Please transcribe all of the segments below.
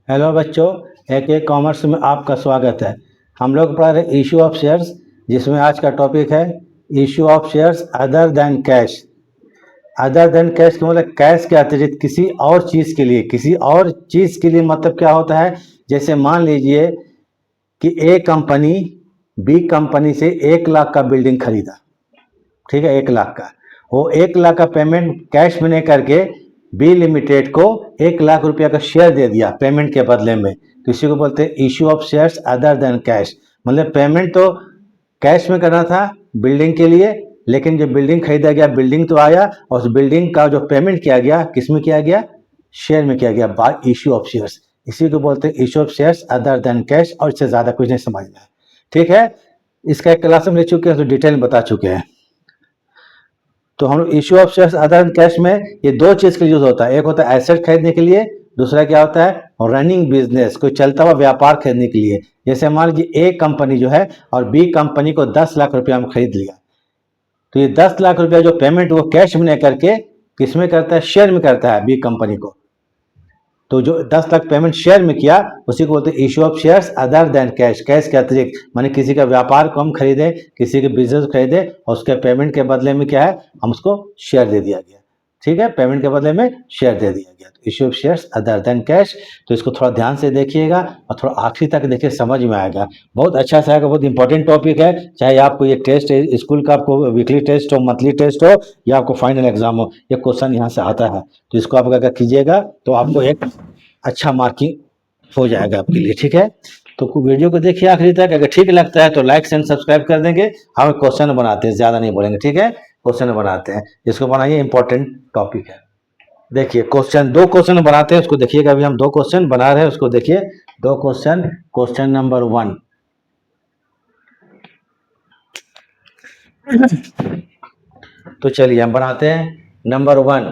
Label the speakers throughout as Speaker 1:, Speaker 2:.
Speaker 1: Hello बच्चों, एक commerce में आपका स्वागत है। हम लोग पढ़ा रहे इशू ऑफ शेयर्स, जिसमें आज का टॉपिक है issue of shares other than cash. Other than cash का मतलब कैश के अतिरिक्त किसी और चीज़ के लिए, किसी और चीज़ के लिए मतलब क्या होता है। जैसे मान लीजिए कि ए कंपनी बी कंपनी से 1 लाख का बिल्डिंग खरीदा, ठीक है, 1 लाख का। वो 1 लाख का पेमेंट कैश में नहीं करके बी लिमिटेड को 1 लाख रुपया का शेयर दे दिया पेमेंट के बदले में, तो इसी को बोलते हैं issue of shares other than cash. मतलब पेमेंट तो कैश में करना था बिल्डिंग के लिए, लेकिन जो बिल्डिंग खरीदा गया, बिल्डिंग तो आया और उस बिल्डिंग का जो पेमेंट किया गया किस में किया गया, शेयर में किया गया बाय इशू ऑफ शेयर्स। इसी को बोलते हैं issue of shares other than cash, और इससे ज़्यादा कुछ नहीं समझना है, ठीक है। इसका एक क्लास में ले चुके हैं, तो डिटेल में बता चुके हैं। तो हम लोग issue of shares other than cash में ये दो चीज़ के लिए यूज होता है। एक होता है एसेट खरीदने के लिए, दूसरा क्या होता है रनिंग बिजनेस, कोई चलता हुआ व्यापार खरीदने के लिए। जैसे मान लीजिए ए कंपनी जो है और बी कंपनी को 10 लाख रुपया में खरीद लिया, तो ये 10 लाख रुपया जो पेमेंट वो कैश में नहीं करके किस में करता है, शेयर में करता है बी कंपनी को। तो जो 10 लाख पेमेंट शेयर में किया उसी को बोलते हैं issue of shares other than cash. Cash के अतिरिक्त माने किसी का व्यापार को हम खरीदे, किसी के बिजनेस खरीदे और उसके पेमेंट के बदले में क्या है, हम उसको शेयर दे दिया गया, ठीक है, पेमेंट के बदले में शेयर दे दिया गया, तो issue of shares other than cash. तो इसको थोड़ा ध्यान से देखिएगा और थोड़ा आखिरी तक देखिए, समझ में आएगा, बहुत अच्छा से आएगा। बहुत इंपॉर्टेंट टॉपिक है, चाहे आपको ये टेस्ट स्कूल का आपको वीकली टेस्ट हो, मंथली टेस्ट हो, या आपको फाइनल एग्जाम हो, ये क्वेश्चन यहाँ से आता है। तो इसको आप अगर कीजिएगा तो आपको एक अच्छा मार्किंग हो जाएगा आपके लिए, ठीक है। तो वीडियो को देखिए आखिरी तक, अगर ठीक लगता है तो लाइक एंड सब्सक्राइब कर देंगे। हम क्वेश्चन बनाते हैं, ज़्यादा नहीं बोलेंगे, ठीक है, क्वेश्चन बनाते हैं, इसको बनाइए, इंपॉर्टेंट टॉपिक है। देखिए क्वेश्चन, दो क्वेश्चन बनाते हैं, उसको देखिएगा। अभी हम दो क्वेश्चन बना रहे हैं, उसको देखिए। दो क्वेश्चन, क्वेश्चन नंबर 1। तो चलिए हम बनाते हैं। Number 1,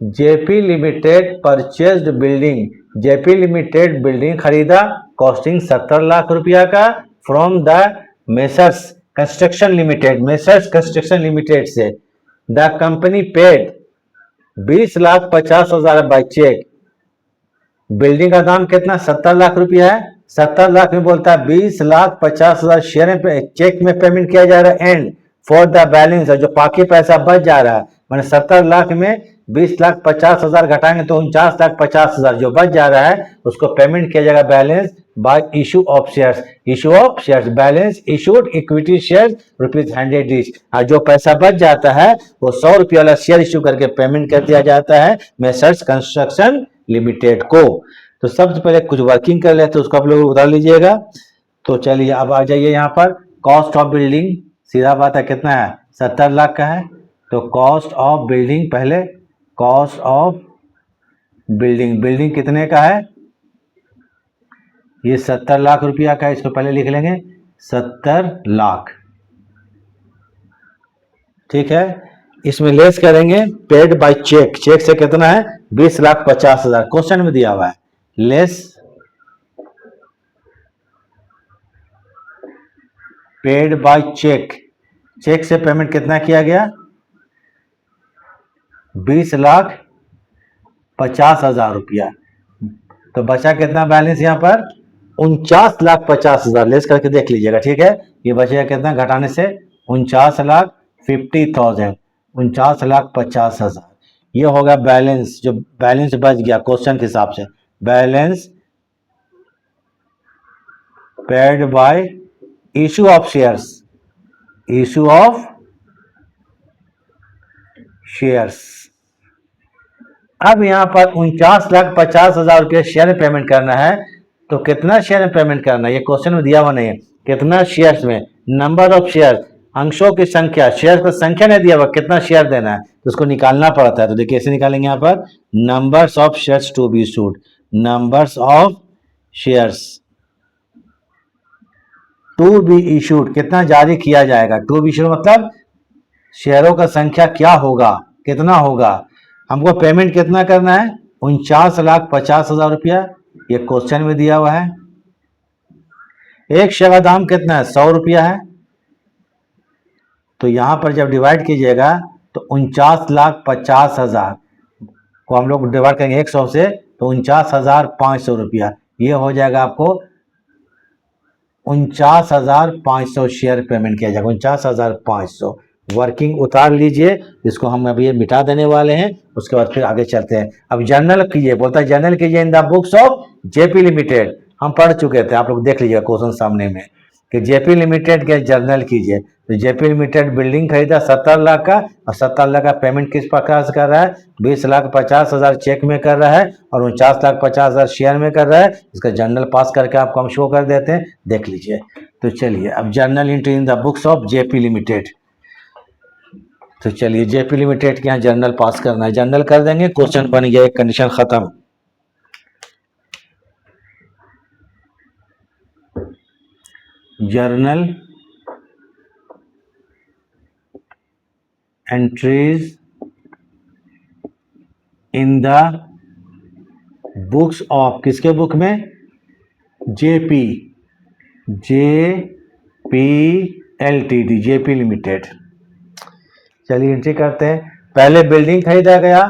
Speaker 1: JP limited purchased building, JP limited building खरीदा कॉस्टिंग 70 लाख रुपया का from the messrs construction limited, messrs construction limited से। The company paid 20,50,000 by cheque. Building का दाम कितना, 70 लाख रुपया है। 70 लाख में बोलता है 20,50,000 शेयर में चेक में पेमेंट किया जा रहा है। एंड फॉर द बैलेंस, जो बाकी पैसा बच जा रहा है, मैंने 70 लाख में 20,50,000 घटाएंगे तो 49,50,000 जो बच जा रहा है उसको पेमेंट किया जाएगा balance bye issue of shares. Issue of shares, balance issued equity share ₹100 each. और जो पैसा बच जाता है वो 100 रुपये वाला शेयर इशू करके पेमेंट कर दिया जाता है मेसर्स कंस्ट्रक्शन लिमिटेड को। तो सबसे पहले कुछ वर्किंग कर लेते हैं, उसको आप लोग उतार लीजिएगा। तो चलिए अब आ जाइए यहाँ पर। कॉस्ट ऑफ बिल्डिंग, सीधा बात है, कितना है, 70 लाख का है। तो कॉस्ट ऑफ बिल्डिंग, पहले कॉस्ट ऑफ बिल्डिंग, बिल्डिंग कितने का है, ये 70 लाख रुपया का है, इसको पहले लिख लेंगे 70 लाख, ठीक है। इसमें लेस करेंगे पेड बाय चेक, चेक से कितना है 20,50,000, क्वेश्चन में दिया हुआ है। Less paid by cheque, cheque से पेमेंट कितना किया गया, 20,50,000 रुपया। तो बचा कितना बैलेंस यहाँ पर, 49,50,000, लेस करके देख लीजिएगा, ठीक है। ये बचेगा कितना घटाने से, 49,50,000, 49,50,000, ये होगा बैलेंस, जो बैलेंस बच गया क्वेश्चन के हिसाब से। Balance paid by issue of shares, issue of shares. अब यहां पर 49,50,000 रुपये शेयर में पेमेंट करना है। तो कितना शेयर में पेमेंट करना है, ये क्वेश्चन में दिया हुआ नहीं है, कितना शेयर्स में, नंबर ऑफ शेयर, अंशों की संख्या, शेयर की संख्या नहीं दिया हुआ, कितना शेयर देना है, तो उसको निकालना पड़ता है। तो देखिए कैसे निकालेंगे, यहाँ पर numbers of shares to be issued, numbers of shares to be issued, कितना जारी किया जाएगा, टू बी इशूड मतलब शेयरों का संख्या क्या होगा, कितना होगा। हमको पेमेंट कितना करना है, 49,50,000 रुपया, ये क्वेश्चन में दिया हुआ है। एक शेयर का दाम कितना है, 100 रुपया है। तो यहां पर जब डिवाइड कीजिएगा तो 49,50,000 को हम लोग डिवाइड करेंगे 100 से, तो 49,500 रुपया, ये हो जाएगा आपको 49,500 शेयर पेमेंट किया जाएगा, 49,500। वर्किंग उतार लीजिए, इसको हम अभी मिटा देने वाले हैं, उसके बाद फिर आगे चलते हैं। अब जर्नल कीजिए, बोलता है जर्नल कीजिए इन the books of JP limited. हम पढ़ चुके थे, आप लोग देख लीजिएगा क्वेश्चन सामने में कि जेपी लिमिटेड के जर्नल कीजिए। तो जेपी लिमिटेड बिल्डिंग खरीदा 70 लाख का, और 70 लाख का पेमेंट किस प्रकार से कर रहा है? 20,50,000 चेक में कर रहा है और 49,50,000 शेयर में कर रहा है। इसका जर्नल पास करके आपको हम शो कर देते हैं, देख लीजिए। तो चलिए अब journal entry in the books of JP limited. तो चलिए जेपी लिमिटेड के यहाँ जर्नल पास करना है, जर्नल कर देंगे, क्वेश्चन बन गया, एक कंडीशन खत्म। Journal entries in the books of, किसके बुक में? JP, JPLTD, JP limited. चलिए एंट्री करते हैं। पहले बिल्डिंग खरीदा गया,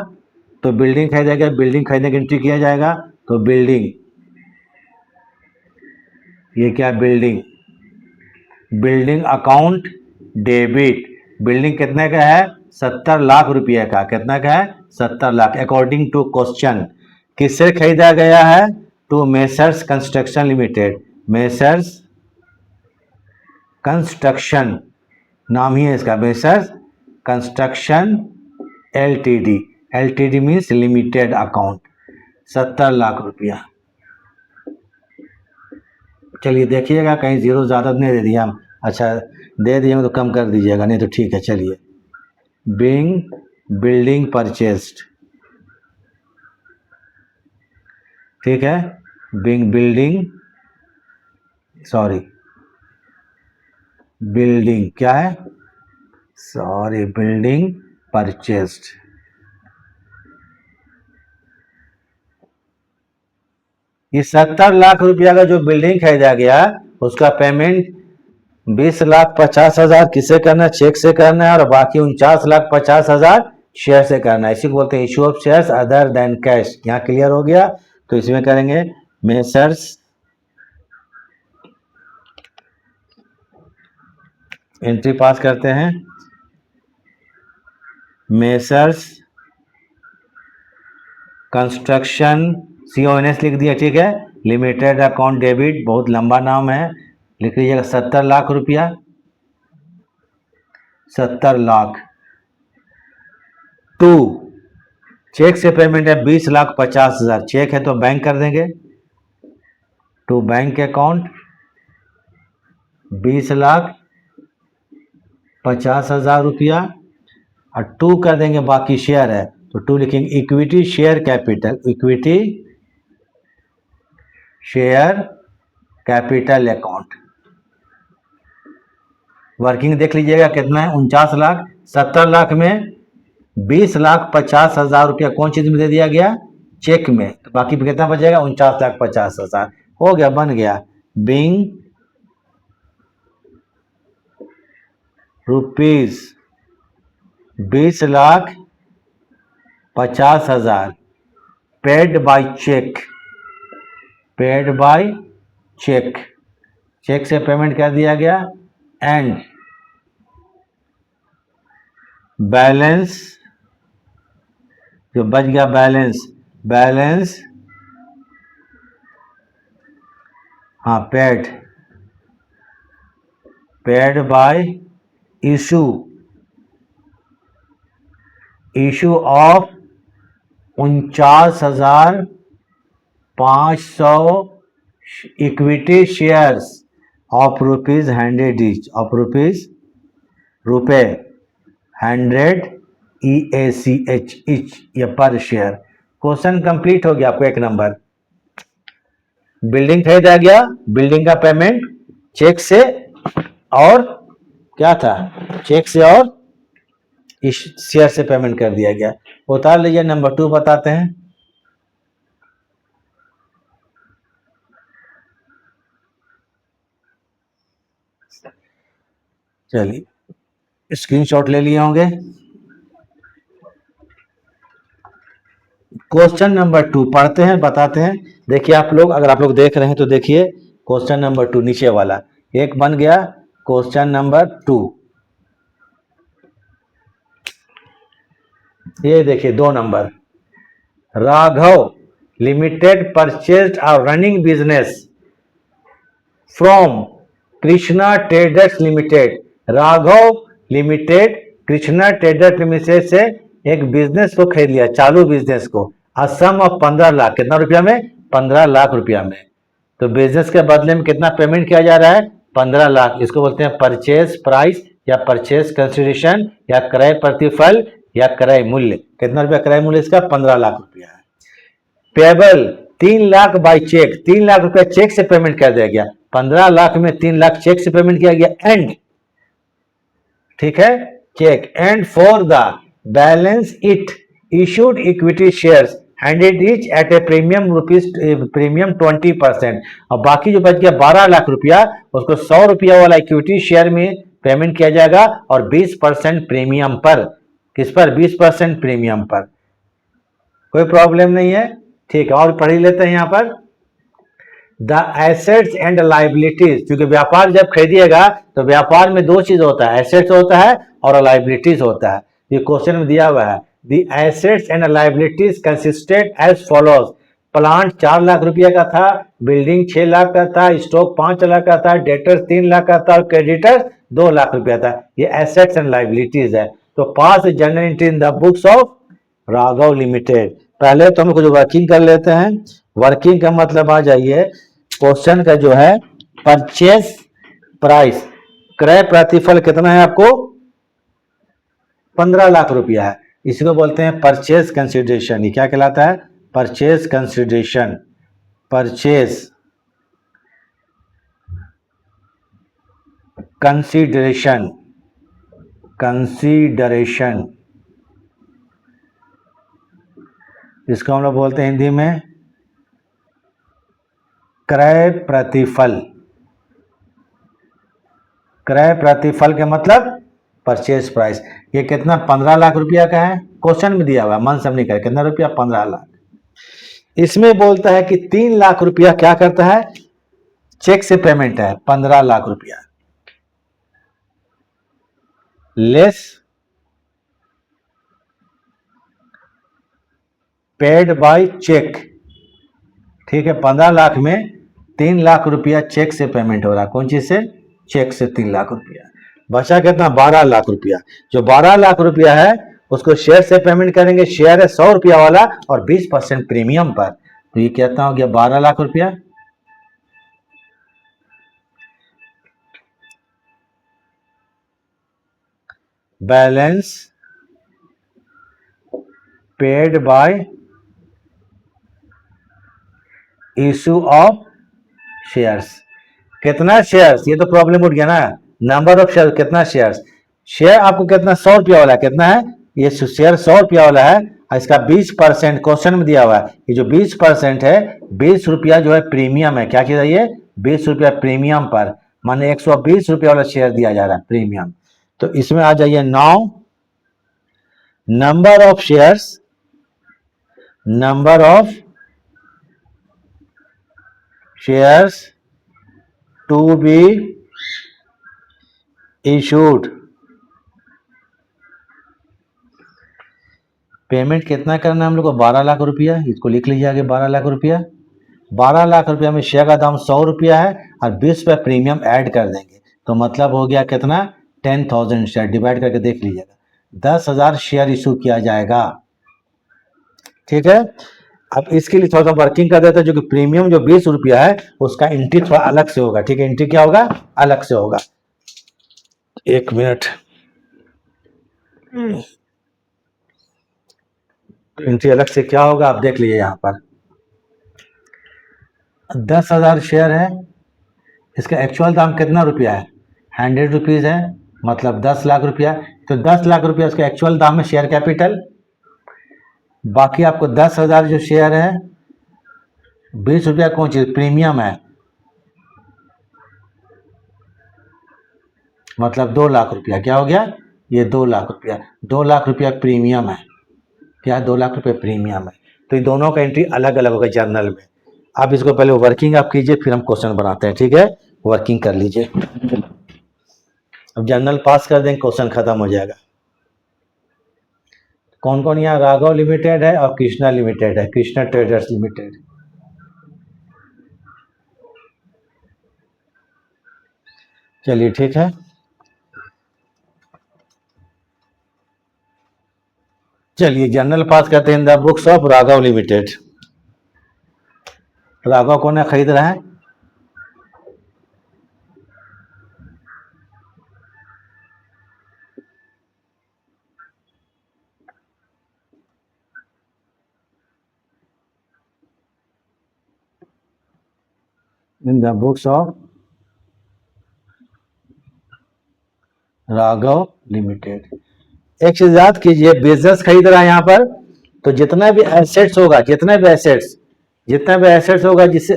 Speaker 1: तो बिल्डिंग खरीदा गया, बिल्डिंग खरीदने की एंट्री किया जाएगा। तो बिल्डिंग, ये क्या? Building, building account debit. Building कितने का है? 70 लाख रुपये का। कितना का है? 70 लाख। अकॉर्डिंग टू क्वेश्चन किससे खरीदा गया है? To Messrs construction limited. Messrs construction नाम ही है इसका, Messrs construction LTD. LTD means limited account, 70 lakh रुपया। चलिए देखिएगा कहीं जीरो ज़्यादा नहीं दे दिया हम, अच्छा दे दिए तो कम कर दीजिएगा, नहीं तो ठीक है। चलिए बिल्डिंग परचेस्ड, ठीक है। बिल्डिंग क्या है? Building purchased. ये 70 लाख रुपया का जो बिल्डिंग खरीदा गया, उसका पेमेंट 20,50,000 किससे करना है? चेक से करना है, और बाकी 49,50,000 शेयर से करना है। इसी को बोलते हैं issue of shares other than cash. यहाँ क्लियर हो गया? तो इसमें करेंगे मेसर्स, एंट्री पास करते हैं, मेसर्स कंस्ट्रक्शन, CONS लिख दिया, ठीक है। लिमिटेड अकाउंट डेबिट, बहुत लंबा नाम है, लिख लीजिएगा 70 लाख रुपया। 70 लाख टू चेक से पेमेंट है 20,50,000, चेक है तो बैंक कर देंगे, टू बैंक अकाउंट 20,50,000 रुपया, और टू कर देंगे, बाकी शेयर है तो टू लिखेंगे equity share capital, equity share capital account. Working देख लीजिएगा कितना है? 49 लाख। 70 लाख में 20,50,000 रुपया कौन चीज में दे दिया गया? चेक में। तो बाकी कितना बचेगा? 49,50,000। हो गया, बन गया। Being rupees 20,50,000 paid by cheque, paid by cheque, cheque से पेमेंट कर दिया गया। एंड बैलेंस जो बच गया, बैलेंस हाँ paid by issue of 49,500 equity shares of rupees 100 each, of रुपए 100 EACH इच, ये पर शेयर। क्वेश्चन कंप्लीट हो गया आपको, एक नंबर। बिल्डिंग खरीदा गया, बिल्डिंग का पेमेंट चेक से, और क्या था? चेक से और इस शेयर से पेमेंट कर दिया गया। उतार लीजिए, नंबर 2 बताते हैं। चलिए स्क्रीनशॉट ले लिए होंगे। क्वेश्चन नंबर 2 पढ़ते हैं, बताते हैं। देखिए आप लोग, अगर आप लोग देख रहे हैं तो देखिए क्वेश्चन नंबर 2 नीचे वाला एक बन गया क्वेश्चन नंबर 2। ये देखिए 2 number, Raghav limited purchased a running business from Krishna traders limited. Raghav limited Krishna traders limited से एक बिजनेस को खरीद लिया, चालू बिजनेस को, असम ऑफ 15 लाख। कितना रुपया में? 15 लाख रुपया में। तो बिजनेस के बदले में कितना पेमेंट किया जा रहा है? 15 लाख। इसको बोलते हैं परचेज प्राइस या परचेज कंसिडरेशन या क्रय प्रतिफल या क्रय मूल्य। कितना रुपया क्रय मूल्य इसका? 15 लाख रुपया है। Payable 3 lakh by cheque, 3 lakh रुपया चेक से पेमेंट कर दिया गया। 15 लाख में 3 लाख चेक से पेमेंट किया गया। एंड ठीक है, cheque and for the balance it issued equity shares handed each at a premium 20%। और बाकी जो बच गया 12 लाख रुपया, उसको 100 रुपया वाला इक्विटी शेयर में पेमेंट किया जाएगा और 20% प्रीमियम पर। किस पर? 20% प्रीमियम पर। कोई प्रॉब्लम नहीं है, ठीक है। और पढ़ ही लेते हैं यहां पर, द एसेट्स एंड लाइबिलिटीज। क्योंकि व्यापार जब खरीदिएगा तो व्यापार में 2 चीज होता है, एसेट्स होता है और लाइबिलिटीज होता है। ये क्वेश्चन में दिया हुआ है। The assets and liabilities consisted as follows. Plant 4 lakh रुपया का था, बिल्डिंग 6 लाख का था, स्टॉक 5 लाख का था, डेटर 3 लाख का था और क्रेडिटर 2 लाख रुपया था। ये एसेट्स एंड लाइबिलिटीज है। तो pass general entry in the books of Raghav limited. पहले तो हम कुछ वर्किंग कर लेते हैं। वर्किंग का मतलब आ जाइए, क्वेश्चन का जो है परचेस प्राइस, क्रय प्रतिफल कितना है आपको? 15 लाख रुपया है। इसको बोलते हैं परचेस कंसिडरेशन। ये क्या कहलाता है? Purchase consideration. Purchase consideration, consideration इसको हम लोग बोलते हैं हिंदी में क्रय प्रतिफल। क्रय प्रतिफल के मतलब परचेज प्राइस। ये कितना? 15 लाख रुपया का है, क्वेश्चन में दिया हुआ, मन सब नहीं कर। कितना रुपया? 15 लाख। इसमें बोलता है कि 3 लाख रुपया क्या करता है? चेक से पेमेंट है 15 लाख रुपया, लेस पेड बाय चेक। ठीक है, 15 लाख में 3 लाख रुपया चेक से पेमेंट हो रहा है। कौन चीज से? चेक से 3 लाख रुपया। बचा कितना? 12 लाख रुपया। जो 12 लाख रुपया है उसको शेयर से पेमेंट करेंगे। शेयर है 100 रुपया वाला और 20% प्रीमियम पर। तो ये कितना हो गया? 12 लाख रुपया। Balance paid by issue of shares. कितना शेयर्स? ये तो प्रॉब्लम उठ गया ना। नंबर ऑफ शेयर, कितना शेयर्स? शेयर आपको कितना? 100 रुपया वाला। कितना है? ये शेयर 100 रुपया वाला है और इसका 20% क्वेश्चन में दिया हुआ है। ये जो 20% है, 20 रुपया जो है प्रीमियम है। क्या चीज है ये? 20 रुपया प्रीमियम पर, माने 120 रुपया वाला शेयर दिया जा रहा है प्रीमियम। तो इसमें आ जाइए 9, number of shares, number of shares to be issued. Payment कितना करना है हम लोग को? 12 लाख रुपया। इसको लिख लीजिए आगे, 12 लाख रुपया। 12 लाख रुपया में शेयर का दाम 100 रुपया है और 20 रुपया प्रीमियम ऐड कर देंगे तो मतलब हो गया कितना? 10,000 शेयर। डिवाइड करके देख लीजिएगा, 10,000 शेयर इशू किया जाएगा। ठीक है, अब इसके लिए थोड़ा सा वर्किंग कर देते हैं। जो कि प्रीमियम जो 20 रुपया है उसका एंट्री थोड़ा अलग से होगा। ठीक है, एंट्री क्या होगा? अलग से होगा। 1 मिनट, एंट्री अलग से क्या होगा आप देख लीजिए। यहाँ पर 10,000 शेयर है, इसका एक्चुअल दाम कितना रुपया है? 100 रुपीज़ है, मतलब 10 लाख रुपया। तो 10 लाख रुपया उसका एक्चुअल दाम है, शेयर कैपिटल। बाकी आपको 10,000 जो शेयर है, 20 रुपया कौन चीज? प्रीमियम है, मतलब 2 लाख रुपया। क्या हो गया? ये 2 लाख रुपया। 2 लाख रुपया प्रीमियम है। क्या? 2 लाख रुपया प्रीमियम है। तो ये दोनों का एंट्री अलग अलग होगा जर्नल में। आप इसको पहले वर्किंग आप कीजिए, फिर हम क्वेश्चन बनाते हैं, ठीक है। वर्किंग कर लीजिए। अब जर्नल पास कर देंगे, क्वेश्चन खत्म हो जाएगा। कौन कौन यहाँ राघव लिमिटेड है और कृष्णा लिमिटेड है, कृष्णा ट्रेडर्स लिमिटेड। चलिए ठीक है। चलिए जर्नल पास करते हैं। The books of Raghav limited. Raghav कौन है, खरीद रहा है? इन the books of Raghav limited. एक चीज याद कीजिए, बिजनेस खरीद रहा है यहाँ पर, तो जितना भी एसेट्स होगा, जितना भी एसेट्स होगा जिसे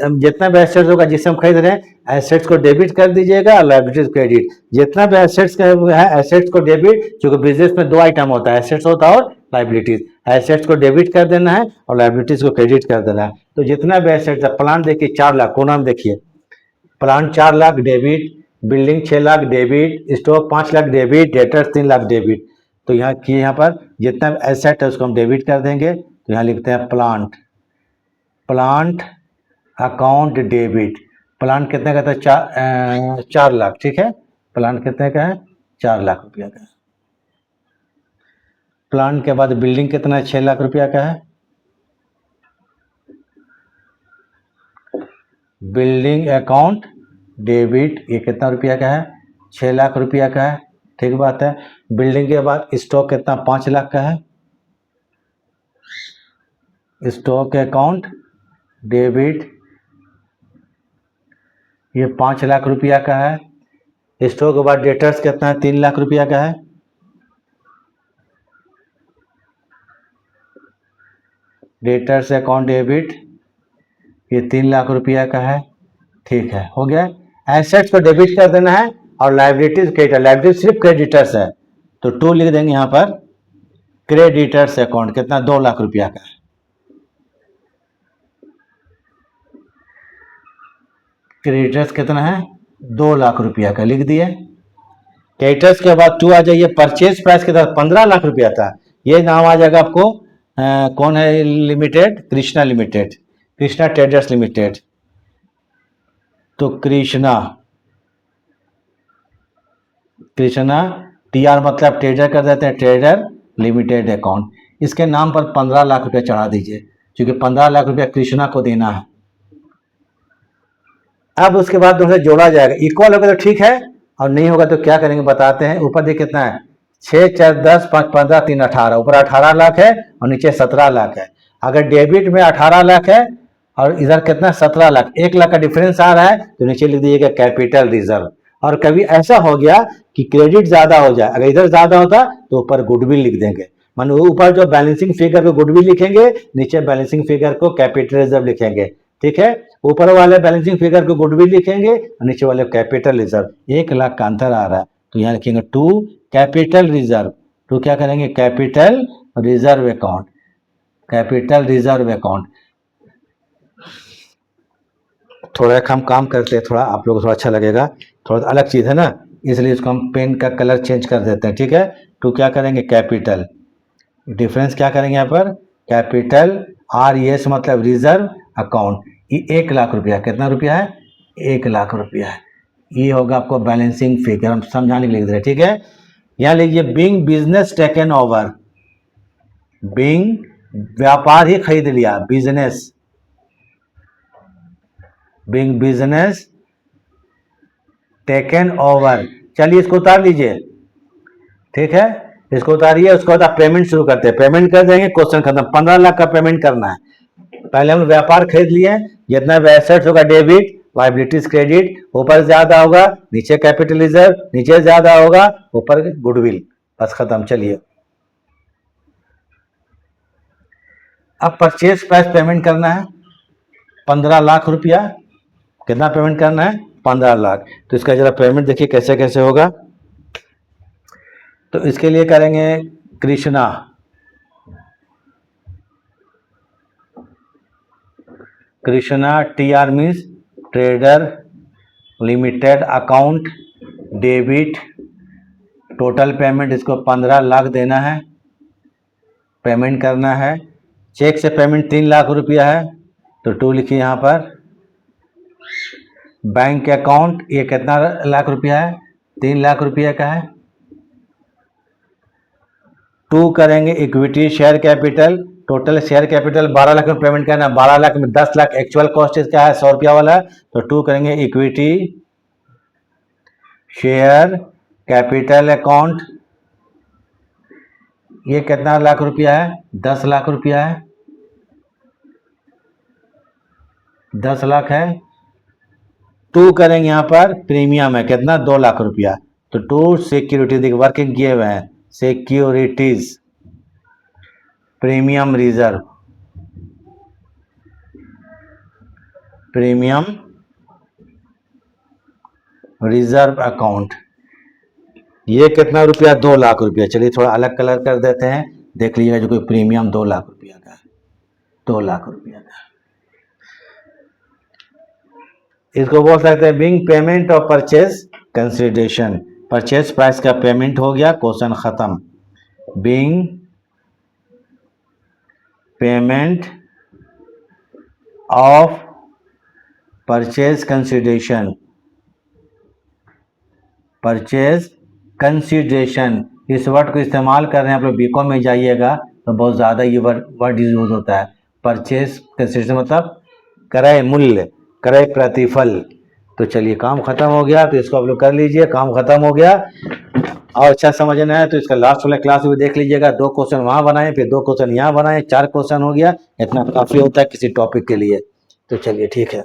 Speaker 1: हम खरीद रहे हैं, एसेट्स को डेबिट कर दीजिएगा और लायबिलिटीज क्रेडिट। जितना भी एसेट्स का है, एसेट्स को डेबिट, क्योंकि बिजनेस में दो आइटम होता है, एसेट्स होता है और लायबिलिटीज। एसेट्स को डेबिट कर देना है और लायबिलिटीज को क्रेडिट कर देना है। तो जितना भी एसेट्स है, प्लांट देखिए 4 लाख, को नाम देखिए, plant 4 lakh debit, building 6 lakh debit, stock 5 lakh debit, debtors 3 lakh debit. तो यहाँ पर जितना एसेट है उसको हम डेबिट कर देंगे। तो यहाँ लिखते हैं प्लांट अकाउंट डेबिट। प्लांट कितने का था, 4 लाख, ठीक है। प्लांट कितने का है, 4 लाख रुपया का है। प्लांट के बाद बिल्डिंग कितना है, 6 लाख रुपया का है। बिल्डिंग अकाउंट डेबिट ये कितना रुपया का है, 6 लाख रुपया का है, ठीक बात है। बिल्डिंग के बाद स्टॉक कितना, 5 लाख का है। स्टॉक अकाउंट डेबिट ये 5 लाख रुपया का है। स्टॉक के बाद डेटर्स कितना है, 3 लाख रुपया का है। डेटर्स अकाउंट डेबिट ये 3 लाख रुपया का है, ठीक है, हो गया। एसेट्स को डेबिट कर देना है और लायबिलिटीज क्रेडिटर, लायबिलिटीज सिर्फ क्रेडिटर्स है, तो 2 लिख देंगे यहाँ पर। क्रेडिटर्स अकाउंट कितना, 2 लाख रुपया का है। क्रेडिटर्स कितना है, 2 लाख रुपया का, लिख दिए। क्रेडिटर्स के बाद 2 आ जाइए, परचेज प्राइस कितना, 15 लाख रुपया था। ये नाम आ जाएगा आपको, कौन है limited, Krishna limited, Krishna traders limited. तो कृष्णा टीआर मतलब ट्रेडर कर देते हैं, ट्रेडर लिमिटेड अकाउंट। इसके नाम पर 15 लाख रुपया चढ़ा दीजिए, क्योंकि 15 लाख रुपया कृष्णा को देना है। अब उसके बाद दोनों से जोड़ा जाएगा, इक्वल होगा तो ठीक है, और नहीं होगा तो क्या करेंगे बताते हैं। ऊपर देखिए कितना है, 6 4 10 5 15 3 18, ऊपर 18 लाख है और नीचे 17 लाख है। अगर डेबिट में 18 लाख है और इधर कितना 17 लाख, 1 लाख का डिफरेंस आ रहा है, तो नीचे लिख दीजिएगा कैपिटल रिजर्व। और कभी ऐसा हो गया कि क्रेडिट ज्यादा हो जाए, अगर इधर ज्यादा होता तो ऊपर गुडविल लिख देंगे, मान ऊपर जो बैलेंसिंग फिगर को गुडविल लिखेंगे, नीचे बैलेंसिंग फिगर को कैपिटल रिजर्व लिखेंगे, ठीक है। ऊपर वाले बैलेंसिंग फिगर को गुडविल लिखेंगे और नीचे वाले कैपिटल रिजर्व। 1 लाख का अंतर आ रहा है, तो यहाँ लिखेंगे टू कैपिटल रिजर्व। तो क्या करेंगे, capital reserve account, capital reserve account. थोड़ा हम काम करते हैं, थोड़ा आप लोगों को थोड़ा अच्छा लगेगा, थोड़ा अलग चीज़ है ना, इसलिए इसको हम पेन का कलर चेंज कर देते हैं, ठीक है। तो क्या करेंगे, कैपिटल, डिफरेंस क्या करेंगे यहाँ पर, कैपिटल RES मतलब रिजर्व अकाउंट। ये 1 लाख रुपया, कितना रुपया है, 1 लाख रुपया है। ये होगा आपको बैलेंसिंग फिगर, हम समझाने के लिए लिख रहे हैं, ठीक है। यहाँ लिखिए being business taken over, being व्यापार ही खरीद लिया, business, being business taken over. चलिए इसको उतार लीजिए, ठीक है, इसको उतारिए। उसके बाद आप पेमेंट शुरू करते हैं, पेमेंट कर देंगे, क्वेश्चन खत्म। 15 लाख का पेमेंट करना है। पहले हम व्यापार खरीद लिए, जितना भी एसेट्स होगा डेबिट, लायबिलिटीज क्रेडिट, ऊपर ज्यादा होगा नीचे कैपिटल रिजर्व, नीचे ज्यादा होगा ऊपर गुडविल, बस खत्म। चलिए अब परचेज प्राइस पेमेंट करना है 15 लाख रुपया। कितना पेमेंट करना है, 15 लाख। तो इसका जरा पेमेंट देखिए कैसे कैसे होगा। तो इसके लिए करेंगे Krishna, Krishna TR means trader limited account debit, total payment इसको 15 लाख देना है, पेमेंट करना है। चेक से पेमेंट 3 लाख रुपया है तो 2 लिखिए यहाँ पर। बैंक अकाउंट ये कितना लाख रुपया है, 3 लाख रुपया का है। 2 करेंगे equity share capital, total share capital 12 lakh में पेमेंट करना है, 12 लाख में 10 लाख एक्चुअल कॉस्ट इसका है 100 रुपया वाला, तो 2 करेंगे इक्विटी शेयर कैपिटल अकाउंट, ये कितना लाख रुपया है, 10 लाख रुपया है, 10 लाख है। 2 करेंगे यहाँ पर प्रीमियम है कितना, 2 लाख रुपया, तो 2 सिक्योरिटी देखिए वर्किंग किए हुए हैं, securities premium reserve, premium reserve account, ये कितना रुपया, 2 लाख रुपया। चलिए थोड़ा अलग कलर कर देते हैं, देख लीजिएगा जो कोई प्रीमियम 2 लाख रुपया का है, 2 लाख रुपया का। इसको बोल सकते हैं being payment of purchase consideration, purchase price का पेमेंट हो गया, क्वेश्चन खत्म। Being payment of purchase consideration, purchase consideration, इस वर्ड को इस्तेमाल कर रहे हैं आप लोग बीकॉम में जाइएगा तो बहुत ज़्यादा ये वर्ड यूज होता है। परचेज कंसिडरेशन मतलब क्रय मूल्य, क्रय प्रतिफल। तो चलिए काम खत्म हो गया, तो इसको आप लोग कर लीजिए, काम खत्म हो गया। और अच्छा समझना है तो इसका लास्ट वाला क्लास भी देख लीजिएगा, 2 क्वेश्चन वहाँ बनाए, फिर 2 क्वेश्चन यहाँ बनाए, 4 क्वेश्चन हो गया, इतना काफ़ी होता है किसी टॉपिक के लिए। तो चलिए ठीक है।